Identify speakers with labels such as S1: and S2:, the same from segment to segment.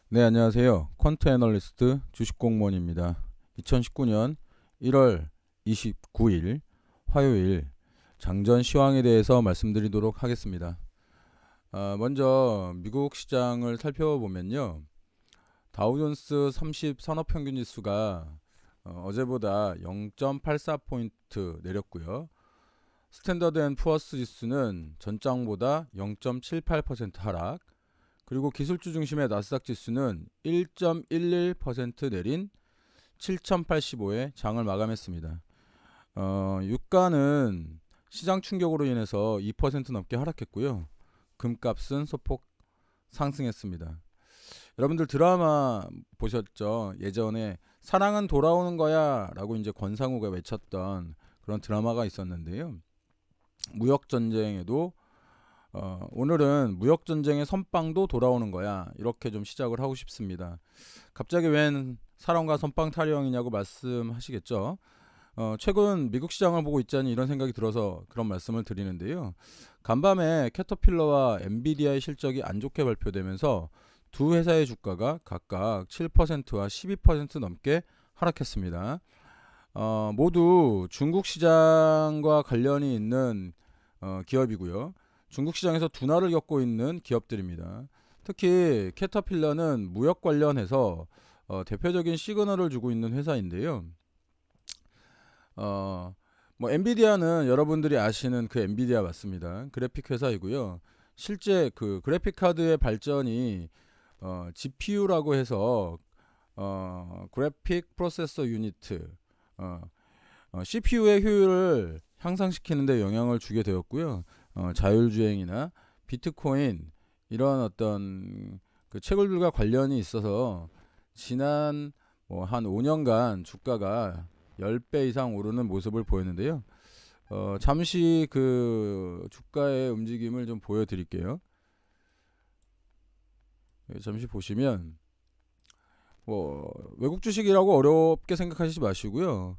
S1: 네, 안녕하세요. 퀀트 애널리스트 주식공무원입니다. 2019년 1월 29일 화요일 장전 시황에 대해서 말씀드리도록 하겠습니다. 먼저 미국 시장을 살펴보면요. 다우존스 30 산업평균 지수가 어제보다 0.84포인트 내렸고요. 스탠더드 앤 푸어스 지수는 전장보다 0.78% 하락, 그리고 기술주 중심의 나스닥 지수는 1.11% 내린 7085에 장을 마감했습니다. 유가는 시장 충격으로 인해서 2% 넘게 하락했고요. 금값은 소폭 상승했습니다. 여러분들 드라마 보셨죠? 예전에 사랑은 돌아오는 거야 라고 이제 권상우가 외쳤던 그런 드라마가 있었는데요. 무역전쟁에도 오늘은 무역전쟁의 선빵도 돌아오는 거야, 이렇게 좀 시작을 하고 싶습니다. 갑자기 웬 사랑과 선빵 타령이냐고 말씀하시겠죠. 최근 미국 시장을 보고 있자니 이런 생각이 들어서 그런 말씀을 드리는데요. 간밤에 캐터필러와 엔비디아의 실적이 안 좋게 발표되면서 두 회사의 주가가 각각 7%와 12% 넘게 하락했습니다. 모두 중국 시장과 관련이 있는 기업이고요. 중국 시장에서 둔화를 겪고 있는 기업들입니다. 특히 캐터필러는 무역 관련해서 대표적인 시그널을 주고 있는 회사인데요. 뭐 엔비디아는 여러분들이 아시는 그 엔비디아 맞습니다. 그래픽 회사이고요. 실제 그 그래픽 카드의 발전이 GPU라고 해서 그래픽 프로세서 유니트, CPU의 효율을 향상시키는 데 영향을 주게 되었고요. 자율주행이나 비트코인 이런 어떤 그 채굴들과 관련이 있어서 지난 한 5년간 주가가 10배 이상 오르는 모습을 보였는데요. 잠시 그 주가의 움직임을 좀 보여드릴게요. 잠시 보시면 외국 주식이라고 어렵게 생각하시지 마시고요.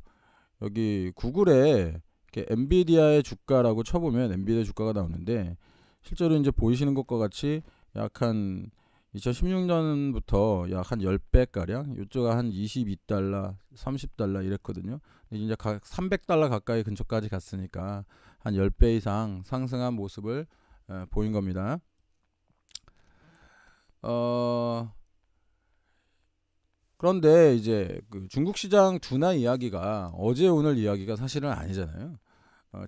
S1: 여기 구글에 이렇게 엔비디아의 주가라고 쳐보면 엔비디아 주가가 나오는데, 실제로 이제 보이시는 것과 같이 약 한 2016년부터 약 한 10배 가량, 이쪽가 한 22달러, 30달러 이랬거든요. 이제 300달러 가까이 근처까지 갔으니까 한 10배 이상 상승한 모습을 보인 겁니다. 그런데 이제 그 중국 시장 둔화 이야기가 어제 오늘 이야기가 사실은 아니잖아요.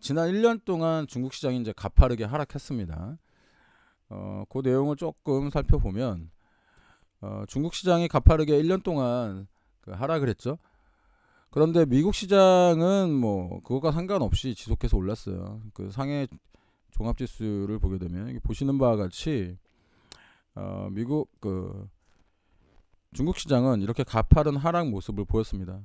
S1: 지난 1년 동안 중국 시장이 이제 가파르게 하락했습니다. 그 내용을 조금 살펴보면 중국 시장이 가파르게 1년 동안 그 하락을 했죠. 그런데 미국 시장은 뭐 그것과 상관없이 지속해서 올랐어요. 그 상해 종합지수를 보게 되면 보시는 바와 같이 미국 그 중국 시장은 이렇게 가파른 하락 모습을 보였습니다.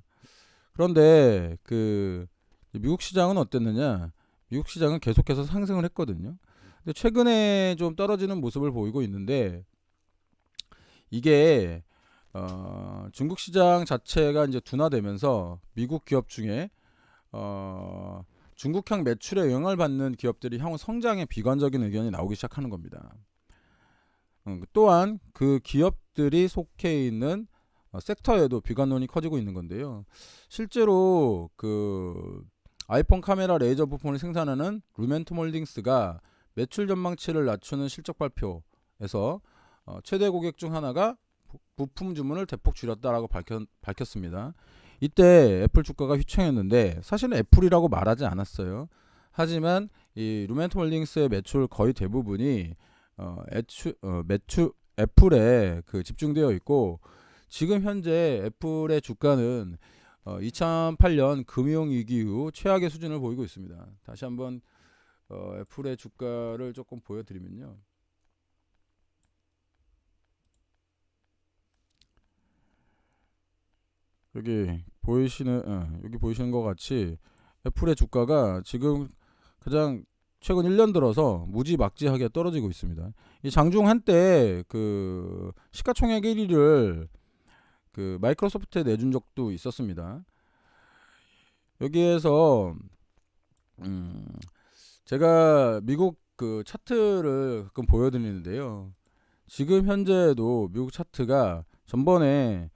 S1: 그런데 그 미국 시장은 어땠느냐? 미국 시장은 계속해서 상승을 했거든요. 근데 최근에 좀 떨어지는 모습을 보이고 있는데, 이게 중국 시장 자체가 이제 둔화되면서 미국 기업 중에 중국향 매출에 영향을 받는 기업들이 향후 성장에 비관적인 의견이 나오기 시작하는 겁니다. 또한 그 기업들이 속해 있는 섹터에도 비관론이 커지고 있는 건데요. 실제로 그 아이폰 카메라 레이저 부품을 생산하는 루멘텀 홀딩스가 매출 전망치를 낮추는 실적 발표에서 최대 고객 중 하나가 부품 주문을 대폭 줄였다라고 밝혔습니다. 이때 애플 주가가 휘청했는데 사실은 애플이라고 말하지 않았어요. 하지만 이 루멘텀 홀딩스의 매출 거의 대부분이 매출 애플에 그 집중되어 있고, 지금 현재 애플의 주가는 2008년 금융위기 이후 최악의 수준을 보이고 있습니다. 다시 한번 애플의 주가를 조금 보여드리면요. 여기 보이시는 것 같이 애플의 주가가 지금 가장 최근 1년 들어서 무지막지하게 떨어지고 있습니다. 이 장중 한때 그 시가총액 1위를 그 마이크로소프트에 내준 적도 있었습니다. 여기에서 제가 미국 그 차트를 가끔 보여드리는데요. 지금 현재도 미국 차트가 전번에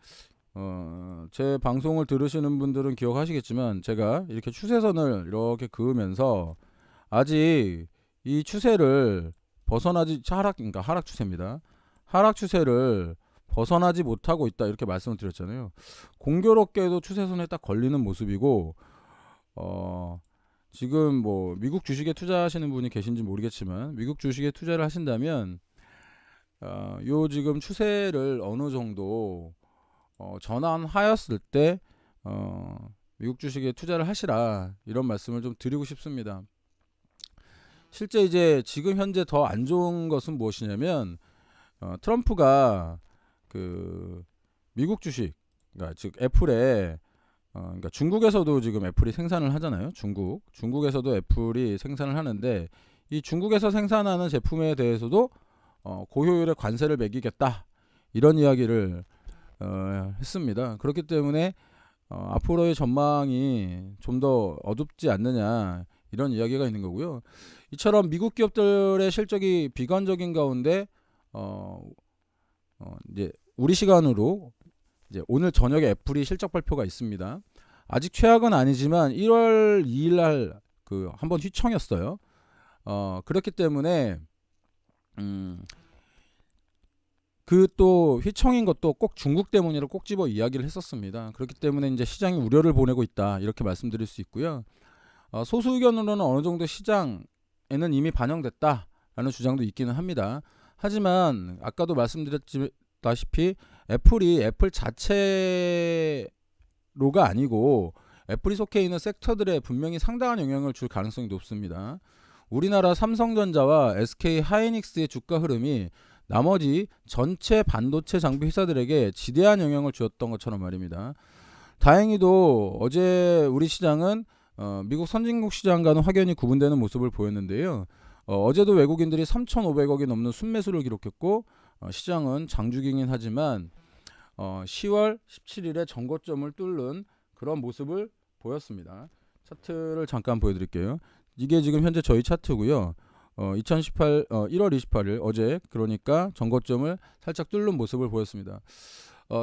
S1: 제 방송을 들으시는 분들은 기억하시겠지만 제가 이렇게 추세선을 이렇게 그으면서 아직 이 추세를 벗어나지 그러니까 하락 추세입니다. 하락 추세를 벗어나지 못하고 있다 이렇게 말씀을 드렸잖아요. 공교롭게도 추세선에 딱 걸리는 모습이고 지금 뭐 미국 주식에 투자하시는 분이 계신지 모르겠지만 미국 주식에 투자를 하신다면 요 지금 추세를 어느 정도 전환하였을 때 미국 주식에 투자를 하시라 이런 말씀을 좀 드리고 싶습니다. 실제 이제 지금 현재 더 안 좋은 것은 무엇이냐면 트럼프가 그 미국 주식 그러니까 즉 애플에 그러니까 중국에서도 지금 애플이 생산을 하잖아요. 중국에서도 애플이 생산을 하는데 이 중국에서 생산하는 제품에 대해서도 고효율의 관세를 매기겠다 이런 이야기를 했습니다. 그렇기 때문에 앞으로의 전망이 좀 더 어둡지 않느냐 이런 이야기가 있는 거고요. 이처럼 미국 기업들의 실적이 비관적인 가운데 이제 우리 시간으로 이제 오늘 저녁에 애플이 실적 발표가 있습니다. 아직 최악은 아니지만 1월 2일 날 그 한번 휘청였어요. 그렇기 때문에 그 또 휘청인 것도 꼭 중국 때문이라고 꼭 집어 이야기를 했었습니다. 그렇기 때문에 이제 시장이 우려를 보내고 있다 이렇게 말씀드릴 수 있고요. 소수 의견으로는 어느 정도 시장에는 이미 반영됐다라는 주장도 있기는 합니다. 하지만 아까도 말씀드렸다시피 애플이 애플 자체로가 아니고 애플이 속해 있는 섹터들에 분명히 상당한 영향을 줄 가능성이 높습니다. 우리나라 삼성전자와 SK 하이닉스의 주가 흐름이 나머지 전체 반도체 장비 회사들에게 지대한 영향을 주었던 것처럼 말입니다. 다행히도 어제 우리 시장은 미국 선진국 시장과는 확연히 구분되는 모습을 보였는데요. 어제도 외국인들이 3,500억이 넘는 순매수를 기록했고 시장은 장중이긴 하지만 10월 17일에 전고점을 뚫는 그런 모습을 보였습니다. 차트를 잠깐 보여드릴게요. 이게 지금 현재 저희 차트고요. 1월 28일 어제 그러니까 전고점을 살짝 뚫는 모습을 보였습니다.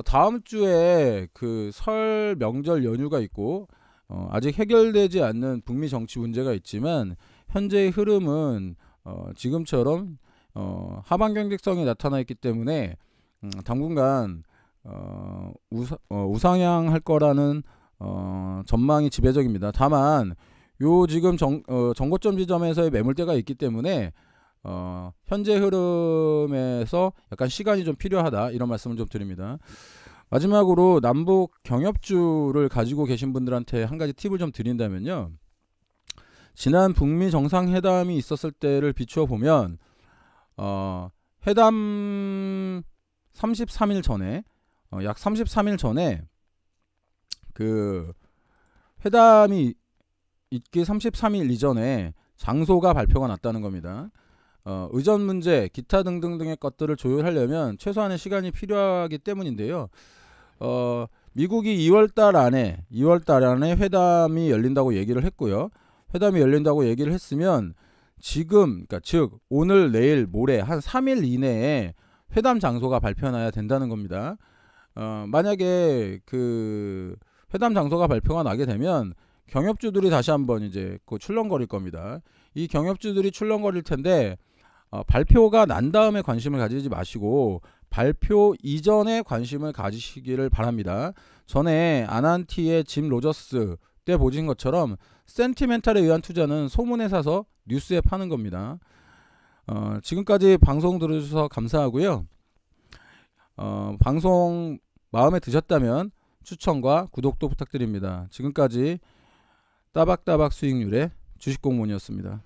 S1: 다음 주에 그 설 명절 연휴가 있고 아직 해결되지 않는 북미 정치 문제가 있지만 현재의 흐름은 지금처럼 하방 경직성이 나타나 있기 때문에 당분간 우상향할 거라는 전망이 지배적입니다. 다만 요 지금 정고점 지점에서의 매물대가 있기 때문에 현재 흐름에서 약간 시간이 좀 필요하다 이런 말씀을 좀 드립니다. 마지막으로 남북 경협주를 가지고 계신 분들한테 한 가지 팁을 좀 드린다면요. 지난 북미 정상회담이 있었을 때를 비추어 보면 회담 33일 전에 약 33일 전에 그 회담이 있기 33일 이전에 장소가 발표가 났다는 겁니다. 의전 문제, 기타 등등등의 것들을 조율하려면 최소한의 시간이 필요하기 때문인데요. 미국이 2월달 안에 회담이 열린다고 얘기를 했고요. 회담이 열린다고 얘기를 했으면 지금, 그러니까 즉 오늘, 내일, 모레 한 3일 이내에 회담 장소가 발표나야 된다는 겁니다. 만약에 그 회담 장소가 발표가 나게 되면 경협주들이 다시 한번 이제 그 출렁거릴 겁니다. 이 경협주들이 출렁거릴 텐데 발표가 난 다음에 관심을 가지지 마시고 발표 이전에 관심을 가지시기를 바랍니다. 전에 아난티의 짐 로저스 때 보신 것처럼 센티멘탈에 의한 투자는 소문에 사서 뉴스에 파는 겁니다. 지금까지 방송 들어주셔서 감사하고요. 방송 마음에 드셨다면 추천과 구독도 부탁드립니다. 지금까지 따박따박 수익률의 주식공무원이었습니다.